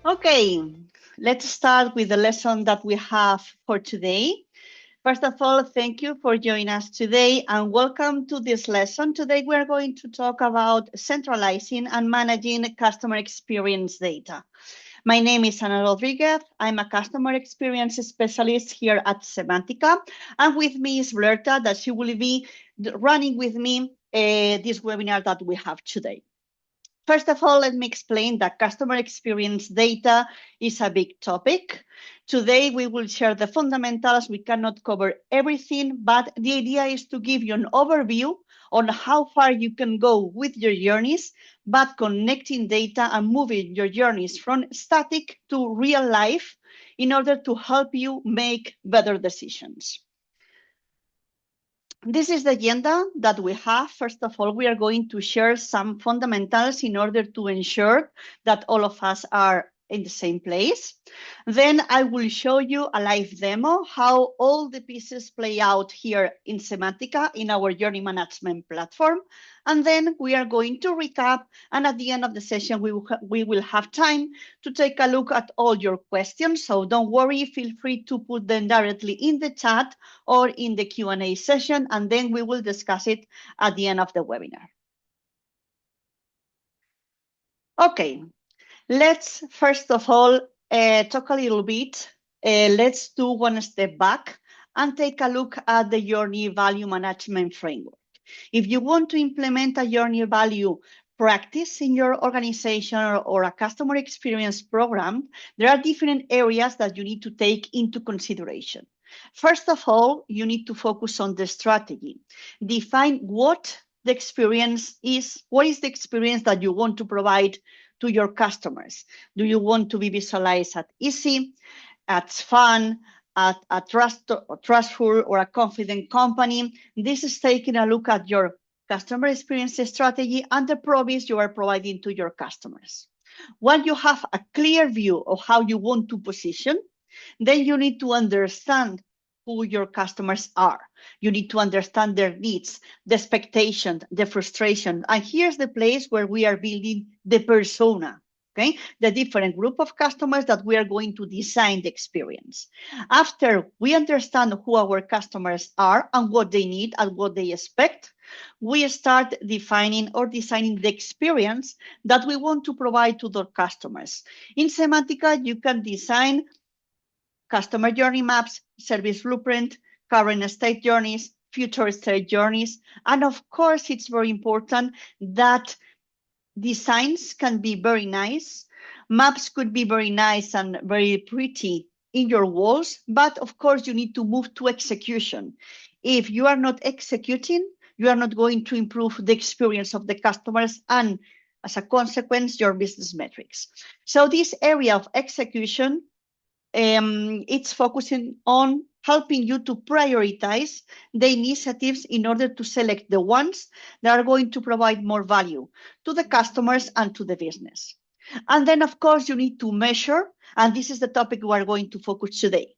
Okay, let's start with the lesson that we have for today. First of all, thank you for joining us today and welcome to this lesson. Today, we're going to talk about centralizing and managing customer experience data. My name is Ana Rodriguez. I'm a customer experience specialist here at Cemantica. And with me is Blerta, that she will be running with me this webinar that we have today. First of all, let me explain that customer experience data is a big topic. Today, we will share the fundamentals. We cannot cover everything, but the idea is to give you an overview on how far you can go with your journeys, but connecting data and moving your journeys from static to real life in order to help you make better decisions. This is the agenda that we have. First of all, we are going to share some fundamentals in order to ensure that all of us are in the same place. Then I will show you a live demo, how all the pieces play out here in Cemantica in our journey management platform. And then we are going to recap. And at the end of the session, we will have time to take a look at all your questions. So don't worry, feel free to put them directly in the chat or in the Q&A session, and then we will discuss it at the end of the webinar. Okay, let's first of all talk a little bit. Let's do one step back and take a look at the journey value management framework. If you want to implement a journey value practice in your organization or a customer experience program, there are different areas that you need to take into consideration. First of all, you need to focus on the strategy. Define what the experience is. What is the experience that you want to provide to your customers? Do you want to be visualized as easy, as fun, at a trustful or a confident company? This is taking a look at your customer experience strategy and the promise you are providing to your customers. Once you have a clear view of how you want to position, then you need to understand who your customers are. You need to understand their needs, the expectations, the frustration. And here's the place where we are building the persona, okay? The different group of customers that we are going to design the experience. After we understand who our customers are and what they need and what they expect, we start defining or designing the experience that we want to provide to the customers. In Cemantica, you can design customer journey maps, service blueprint, current state journeys, future state journeys. And of course, it's very important that designs can be very nice. Maps could be very nice and very pretty in your walls, but of course, you need to move to execution. If you are not executing, you are not going to improve the experience of the customers and, as a consequence, your business metrics. So this area of execution, it's focusing on helping you to prioritize the initiatives in order to select the ones that are going to provide more value to the customers and to the business. And then, of course, you need to measure, and this is the topic we are going to focus today.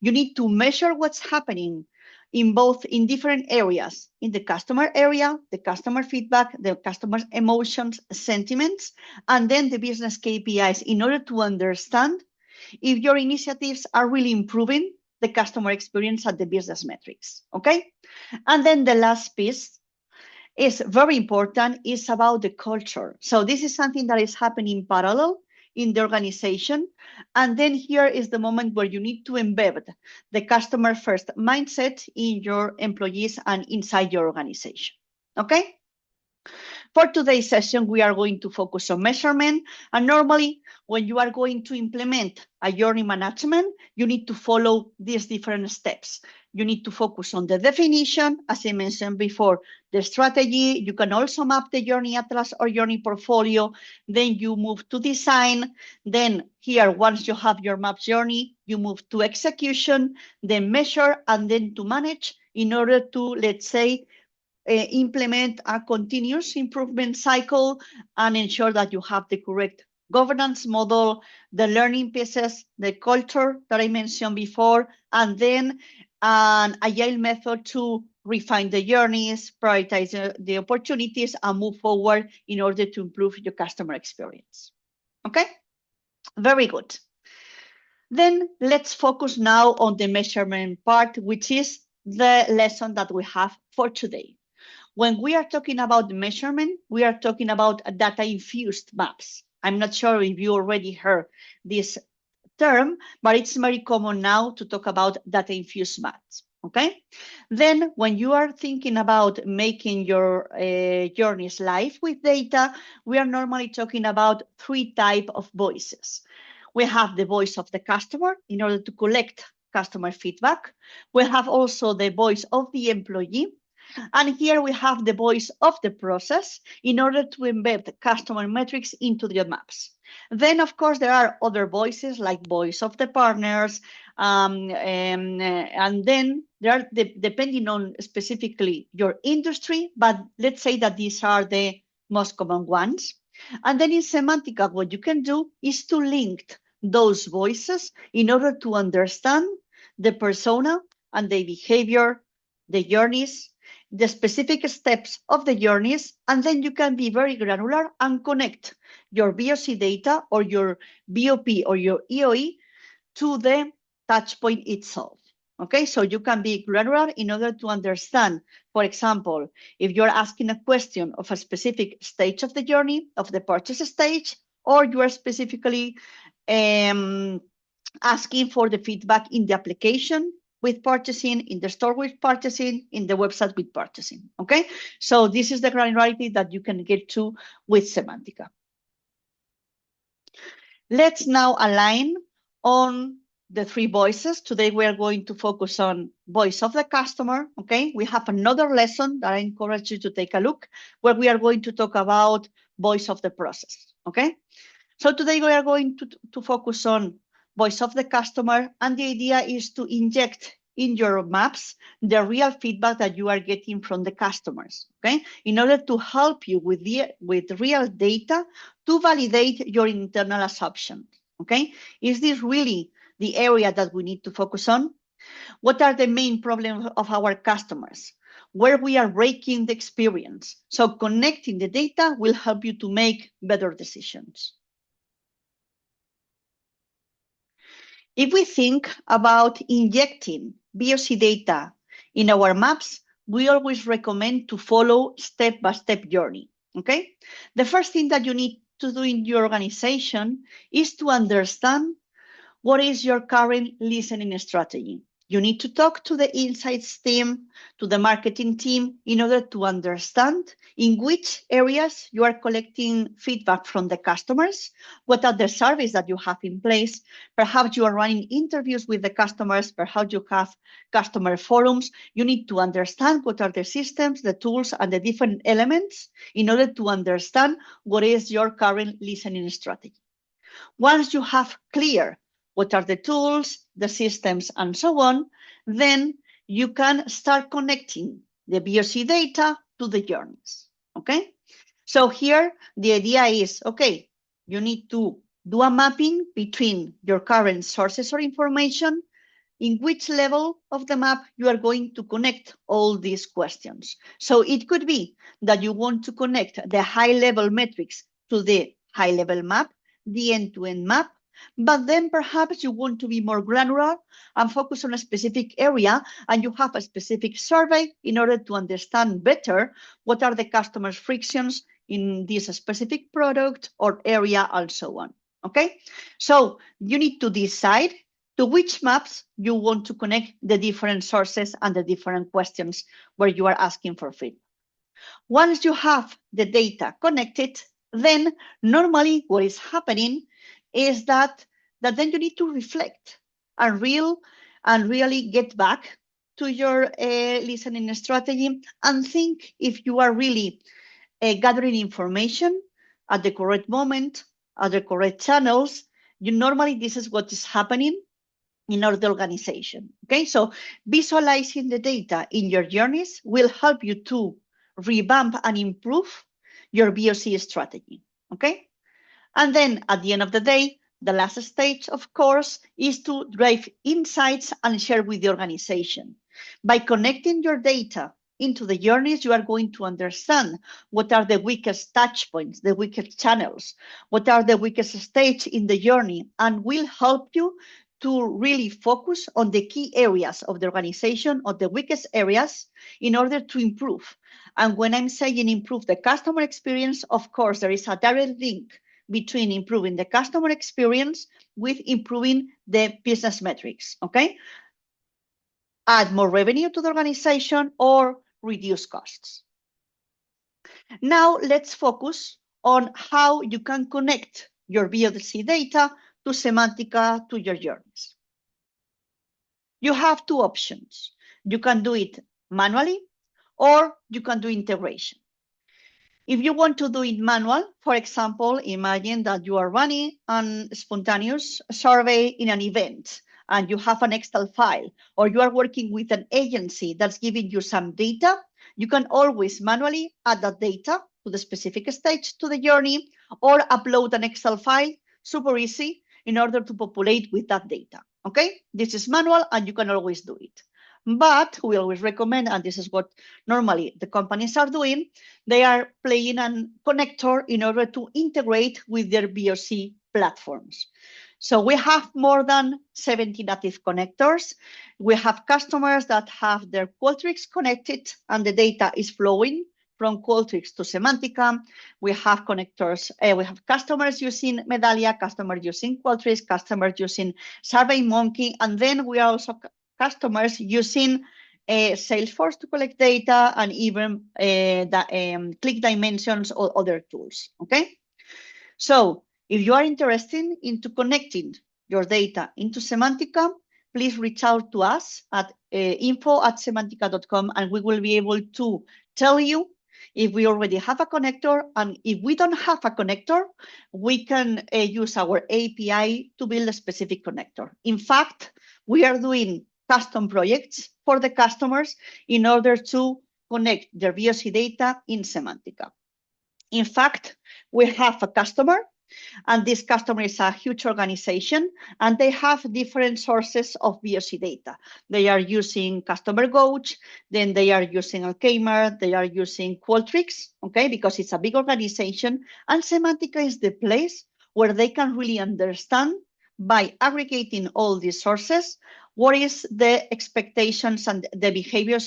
You need to measure what's happening in different areas, in the customer area, the customer feedback, the customer's emotions, sentiments, and then the business KPIs in order to understand if your initiatives are really improving the customer experience at the business metrics, okay? And then the last piece is very important, is about the culture. So this is something that is happening in parallel in the organization. And then here is the moment where you need to embed the customer first mindset in your employees and inside your organization, okay? For today's session, we are going to focus on measurement. And normally, when you are going to implement a journey management, you need to follow these different steps. You need to focus on the definition, as I mentioned before, the strategy. You can also map the journey atlas or journey portfolio. Then you move to design. Then here, once you have your map journey, you move to execution, then measure, and then to manage in order to, let's say, implement a continuous improvement cycle and ensure that you have the correct governance model, the learning pieces, the culture that I mentioned before, and then an agile method to refine the journeys, prioritize the opportunities, and move forward in order to improve your customer experience. Okay? Very good. Then let's focus now on the measurement part, which is the lesson that we have for today. When we are talking about measurement, we are talking about data-infused maps. I'm not sure if you already heard this term, but it's very common now to talk about data-infused maps. Okay, then when you are thinking about making your journeys live with data, we are normally talking about three types of voices. We have the voice of the customer in order to collect customer feedback. We have also the voice of the employee. And here we have the voice of the process in order to embed customer metrics into the maps. Then, of course, there are other voices like voice of the partners. And then there are, depending on specifically your industry, but let's say that these are the most common ones. And then in Cemantica, what you can do is to link those voices in order to understand the persona and the behavior, the journeys, the specific steps of the journeys, and then you can be very granular and connect your VOC data or your BOP or your EOE to the touch point itself. Okay, so you can be granular in order to understand, for example, if you're asking a question of a specific stage of the journey, of the purchase stage, or you are specifically asking for the feedback in the application with purchasing, in the store with purchasing, in the website with purchasing, okay? So this is the granularity that you can get to with Cemantica. Let's now align on the three voices. Today we are going to focus on voice of the customer, okay? We have another lesson that I encourage you to take a look, where we are going to talk about voice of the process, okay? So today we are going to focus on voice of the customer, and the idea is to inject in your maps the real feedback that you are getting from the customers, okay? In order to help you with real data to validate your internal assumptions, okay? Is this really the area that we need to focus on? What are the main problems of our customers? Where we are breaking the experience? So connecting the data will help you to make better decisions. If we think about injecting VOC data in our maps, we always recommend to follow step-by-step journey, okay? The first thing that you need to do in your organization is to understand what is your current listening strategy. You need to talk to the insights team, to the marketing team, in order to understand in which areas you are collecting feedback from the customers, what are the surveys that you have in place. Perhaps you are running interviews with the customers, perhaps you have customer forums. You need to understand what are the systems, the tools, and the different elements in order to understand what is your current listening strategy. Once you have clear what are the tools, the systems, and so on, then you can start connecting the VOC data to the journeys, okay? So here, the idea is, okay, you need to do a mapping between your current sources or information, in which level of the map you are going to connect all these questions. So it could be that you want to connect the high-level metrics to the high-level map, the end-to-end map, but then perhaps you want to be more granular and focus on a specific area, and you have a specific survey in order to understand better what are the customer's frictions in this specific product or area and so on, okay? So you need to decide to which maps you want to connect the different sources and the different questions where you are asking for feedback. Once you have the data connected, then normally what is happening is that then you need to reflect and really get back to your listening strategy and think if you are really gathering information at the correct moment, at the correct channels. Normally this is what is happening in our organization. Okay, so visualizing the data in your journeys will help you to revamp and improve your VOC strategy. Okay, and then at the end of the day, the last stage, of course, is to drive insights and share with the organization. By connecting your data into the journeys, you are going to understand what are the weakest touch points, the weakest channels, what are the weakest stage in the journey, and will help you to really focus on the key areas of the organization or the weakest areas in order to improve. And when I'm saying improve the customer experience, of course, there is a direct link between improving the customer experience with improving the business metrics, okay? Add more revenue to the organization or reduce costs. Now let's focus on how you can connect your VOC data to Cemantica to your journeys. You have two options. You can do it manually or you can do integration. If you want to do it manual, for example, imagine that you are running a spontaneous survey in an event and you have an Excel file, or you are working with an agency that's giving you some data, you can always manually add that data to the specific stage to the journey or upload an Excel file, super easy, in order to populate with that data, okay? This is manual and you can always do it. But we always recommend, and this is what normally the companies are doing, they are playing a connector in order to integrate with their VOC platforms. So we have more than 70 native connectors. We have customers that have their Qualtrics connected and the data is flowing from Qualtrics to Cemantica. We have connectors, we have customers using Medallia, customers using Qualtrics, customers using SurveyMonkey, and then we are also customers using Salesforce to collect data and even Click Dimensions or other tools, okay? So if you are interested into connecting your data into Cemantica, please reach out to us at info@cemantica.com and we will be able to tell you if we already have a connector, and if we don't have a connector, we can use our API to build a specific connector. In fact, we are doing custom projects for the customers in order to connect their VOC data in Cemantica. In fact, we have a customer, and this customer is a huge organization, and they have different sources of VOC data. They are using Customer Coach, then they are using Alzheimer, they are using Qualtrics, okay, because it's a big organization, and Cemantica is the place where they can really understand, by aggregating all these sources, what is the expectations and the behavior,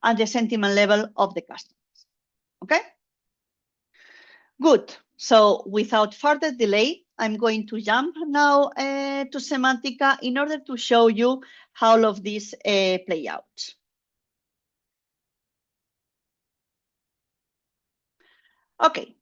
and the sentiment level of the customers, okay? Good. So without further delay, I'm going to jump now to Cemantica in order to show you how all of this play out. Okay,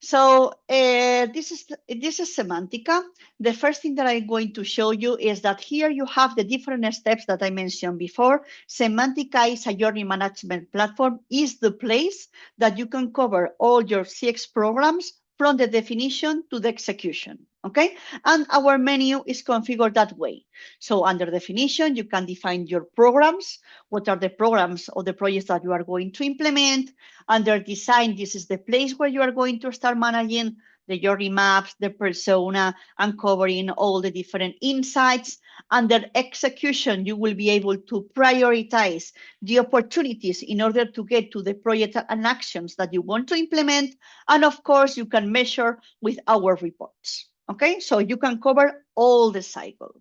so this is Cemantica. The first thing that I'm going to show you is that here you have the different steps that I mentioned before. Cemantica is a journey management platform, is the place that you can cover all your CX programs from the definition to the execution, okay? And our menu is configured that way. So under definition, you can define your programs. What are the programs or the projects that you are going to implement? Under design, this is the place where you are going to start managing the journey maps, the persona, and covering all the different insights. Under execution, you will be able to prioritize the opportunities in order to get to the project and actions that you want to implement. And of course, you can measure with our reports, okay? So you can cover all the cycle.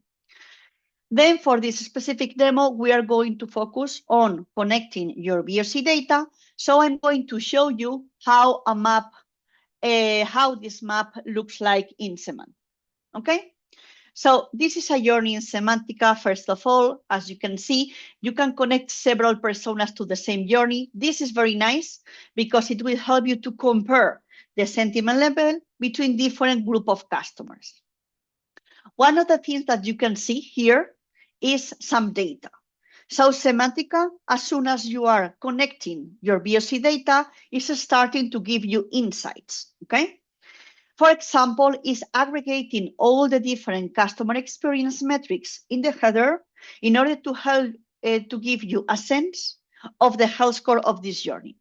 Then for this specific demo, we are going to focus on connecting your VOC data. So I'm going to show you how a map, how this map looks like in Cemantica, okay? So this is a journey in Cemantica. First of all, as you can see, you can connect several personas to the same journey. This is very nice because it will help you to compare the sentiment level between different group of customers. One of the things that you can see here is some data. So Cemantica, as soon as you are connecting your VOC data, is starting to give you insights, okay? For example, is aggregating all the different customer experience metrics in the header in order to help to give you a sense of the health score of this journey,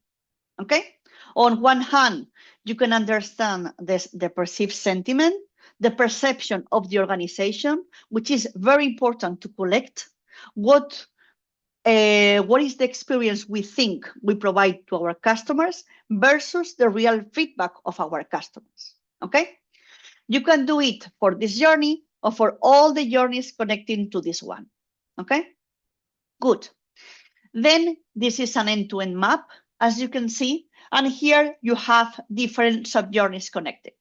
okay? On one hand, you can understand the perceived sentiment, the perception of the organization, which is very important to collect. What what is the experience we think we provide to our customers versus the real feedback of our customers, okay? You can do it for this journey or for all the journeys connecting to this one, okay? Good. Then this is an end-to-end map, as you can see, and here you have different sub-journeys connected.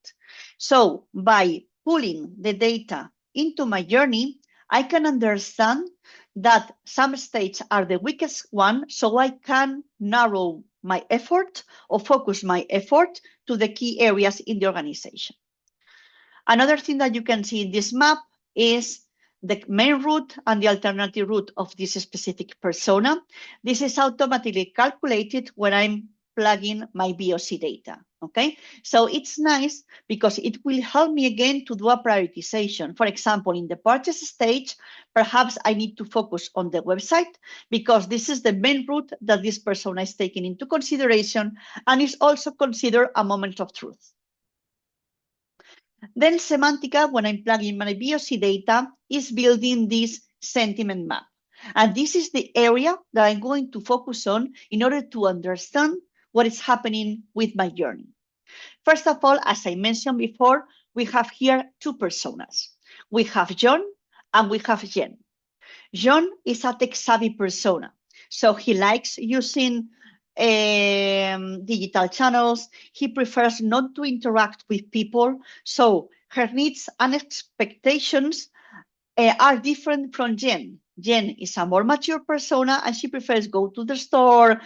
So by pulling the data into my journey, I can understand that some states are the weakest one, so I can narrow my effort or focus my effort to the key areas in the organization. Another thing that you can see in this map is the main route and the alternative route of this specific persona. This is automatically calculated when I'm plugging my VOC data, okay? So it's nice because it will help me again to do a prioritization. For example, in the purchase stage, perhaps I need to focus on the website because this is the main route that this persona is taking into consideration and is also considered a moment of truth. Then Cemantica, when I'm plugging my VOC data, is building this sentiment map. And this is the area that I'm going to focus on in order to understand what is happening with my journey. First of all, as I mentioned before, we have here two personas. We have John and we have Jen. John is a tech-savvy persona, so he likes using digital channels. He prefers not to interact with people, so her needs and expectations are different from Jen. Jen is a more mature persona and she prefers go to the store,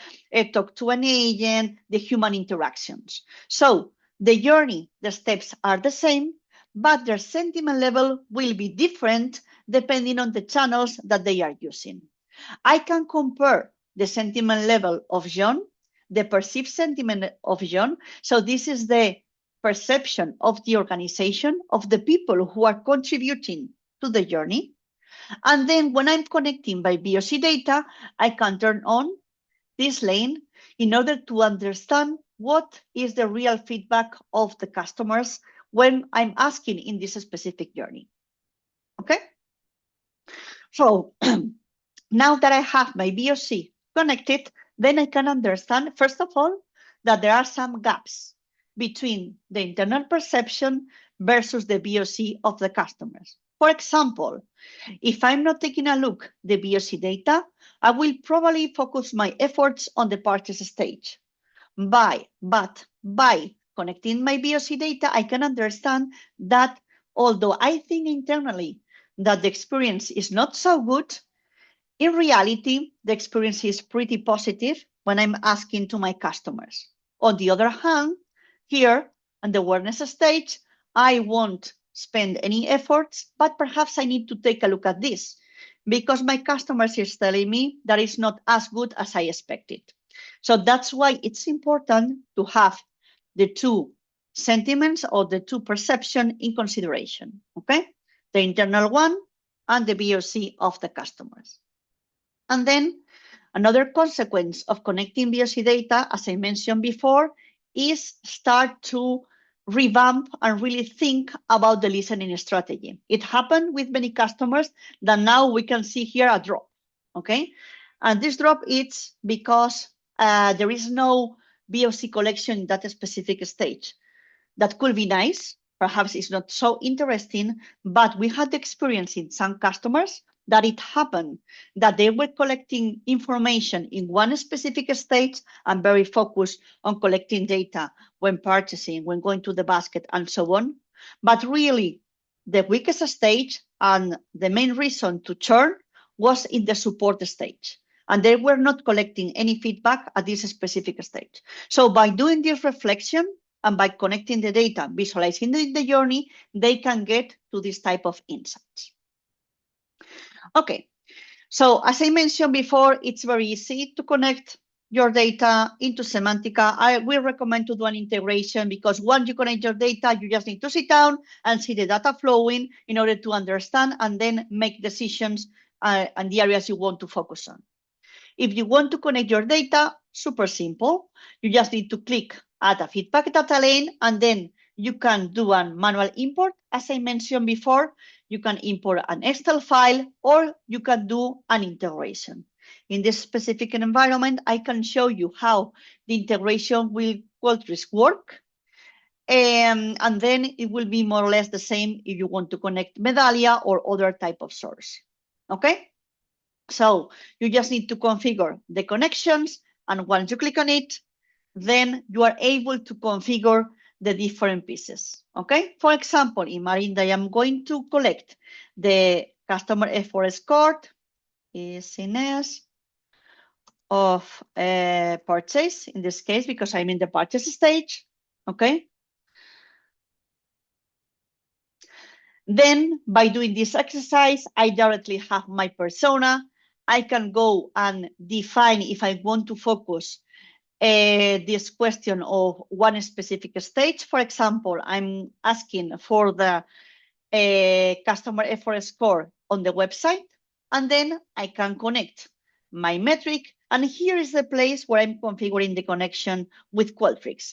talk to an agent, the human interactions. So the journey, the steps are the same, but their sentiment level will be different depending on the channels that they are using. I can compare the sentiment level of John, the perceived sentiment of John. So this is the perception of the organization, of the people who are contributing to the journey. And then when I'm connecting by VOC data, I can turn on this lane in order to understand what is the real feedback of the customers when I'm asking in this specific journey. Okay? So now that I have my VOC connected, then I can understand, first of all, that there are some gaps between the internal perception versus the VOC of the customers. For example, if I'm not taking a look at the VOC data, I will probably focus my efforts on the purchase stage. But by connecting my VOC data, I can understand that although I think internally that the experience is not so good, in reality, the experience is pretty positive when I'm asking to my customers. On the other hand, here on the awareness stage, I won't spend any efforts, but perhaps I need to take a look at this because my customers is telling me that it's not as good as I expected. So that's why it's important to have the two sentiments or the two perception in consideration, okay? The internal one and the VOC of the customers. And then another consequence of connecting VOC data, as I mentioned before, is start to revamp and really think about the listening strategy. It happened with many customers that now we can see here a drop, okay? And this drop is because there is no VOC collection in that specific stage. That could be nice, perhaps it's not so interesting, but we had the experience in some customers that it happened that they were collecting information in one specific stage and very focused on collecting data when purchasing, when going to the basket, and so on. But really, the weakest stage and the main reason to churn was in the support stage. And they were not collecting any feedback at this specific stage. So by doing this reflection and by connecting the data, visualizing the journey, they can get to this type of insights. Okay, so as I mentioned before, it's very easy to connect your data into Cemantica. I will recommend to do an integration because once you connect your data, you just need to sit down and see the data flowing in order to understand and then make decisions on the areas you want to focus on. If you want to connect your data, super simple. You just need to click add a feedback data lane and then you can do a manual import. As I mentioned before, you can import an Excel file or you can do an integration. in this specific environment, I can show you how the integration with Qualtrics work. And then it will be more or less the same if you want to connect Medallia or other type of source. Okay? So you just need to configure the connections, and once you click on it, then you are able to configure the different pieces. Okay? For example, imagine that I am going to collect the customer effort score is in S of purchase, in this case, because I'm in the purchase stage. Okay? Then by doing this exercise, I directly have my persona. I can go and define if I want to focus this question of one specific stage. For example, I'm asking for the customer effort score on the website, and then I can connect my metric. And here is the place where I'm configuring the connection with Qualtrics.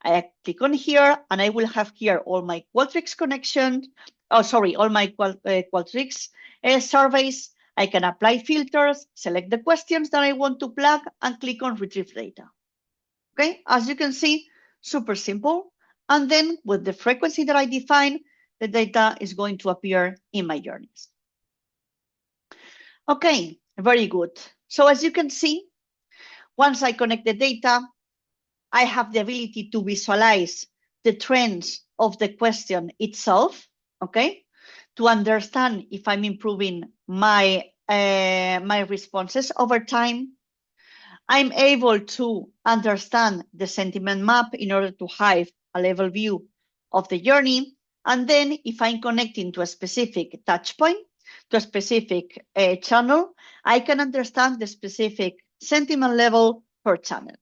I click on here, and I will have here all my Qualtrics connections. Oh, sorry, all my Qualtrics surveys. I can apply filters, select the questions that I want to plug, and click on retrieve data. Okay, as you can see, super simple. And then with the frequency that I define, the data is going to appear in my journeys. Okay, very good. So as you can see, once I connect the data, I have the ability to visualize the trends of the question itself, okay? To understand if I'm improving my, my responses over time. I'm able to understand the sentiment map in order to have a level view of the journey. And then if I'm connecting to a specific touch point, to a specific channel, I can understand the specific sentiment level per channel.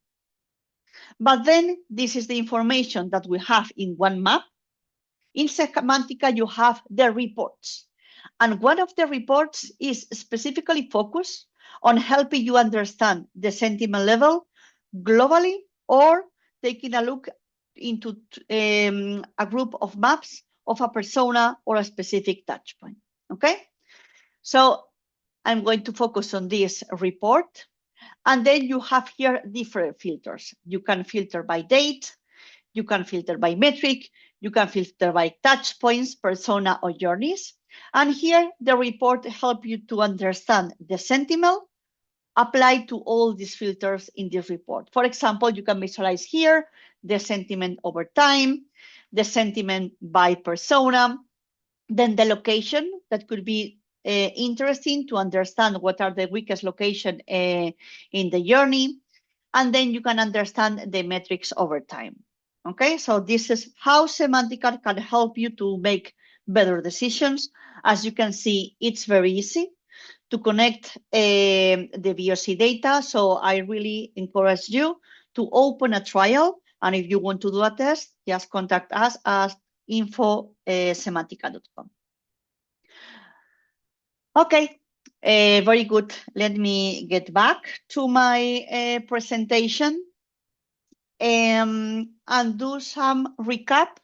But then this is the information that we have in one map. In Cemantica, you have the reports. And one of the reports is specifically focused on helping you understand the sentiment level globally, or taking a look into a group of maps of a persona or a specific touch point. Okay? So I'm going to focus on this report. And then you have here different filters. You can filter by date, you can filter by metric, you can filter by touch points, persona, or journeys. And here the report helps you to understand the sentiment applied to all these filters in this report. For example, you can visualize here the sentiment over time, the sentiment by persona, then the location that could be interesting to understand what are the weakest location in the journey. And then you can understand the metrics over time. Okay, so this is how Cemantica can help you to make better decisions. As you can see, it's very easy to connect the VOC data. So I really encourage you to open a trial. And if you want to do a test, just contact us at info@cemantica.com. Okay, very good. Let me get back to my presentation and do some recap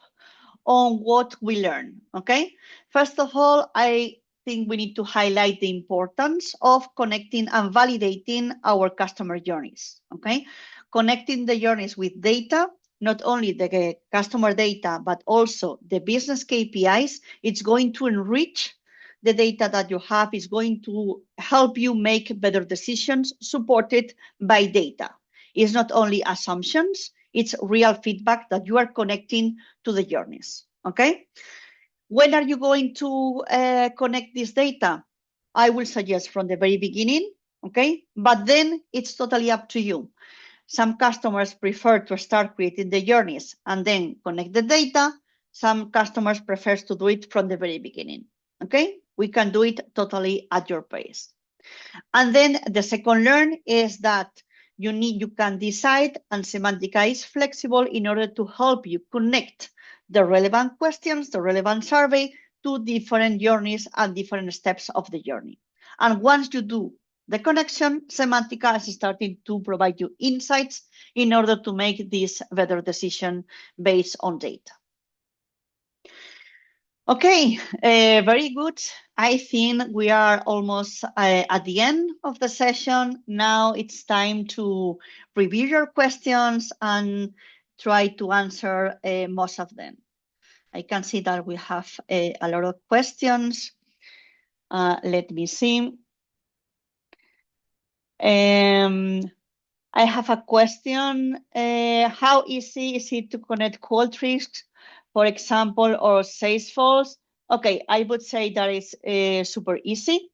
on what we learned. Okay, first of all, I think we need to highlight the importance of connecting and validating our customer journeys. Okay, connecting the journeys with data, not only the customer data, but also the business KPIs. It's going to enrich the data that you have, is going to help you make better decisions supported by data. It's not only assumptions, it's real feedback that you are connecting to the journeys, okay? When are you going to connect this data? I will suggest from the very beginning, okay? But then it's totally up to you. Some customers prefer to start creating the journeys and then connect the data. Some customers prefer to do it from the very beginning, okay? We can do it totally at your pace. And then the second learn is that you can decide, and Cemantica is flexible in order to help you connect the relevant questions, the relevant survey to different journeys and different steps of the journey. And once you do the connection, Cemantica is starting to provide you insights in order to make this better decision based on data. Okay, very good. I think we are almost at the end of the session. Now it's time to review your questions and try to answer most of them. I can see that we have a lot of questions. Let me see. I have a question. How easy is it to connect Qualtrics, for example, or Salesforce? Okay, I would say that is super easy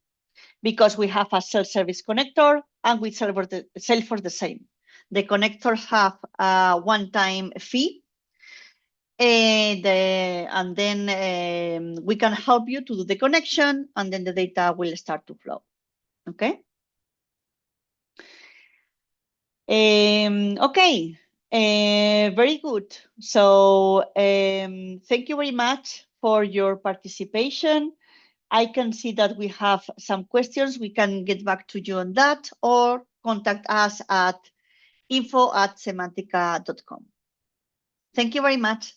because we have a self-service connector and with Salesforce the same. The connectors have a one-time fee, and then we can help you to do the connection, and then the data will start to flow. Okay. Okay, very good. So thank you very much for your participation. I can see that we have some questions. We can get back to you on that or contact us at info@cemantica.com. Thank you very much.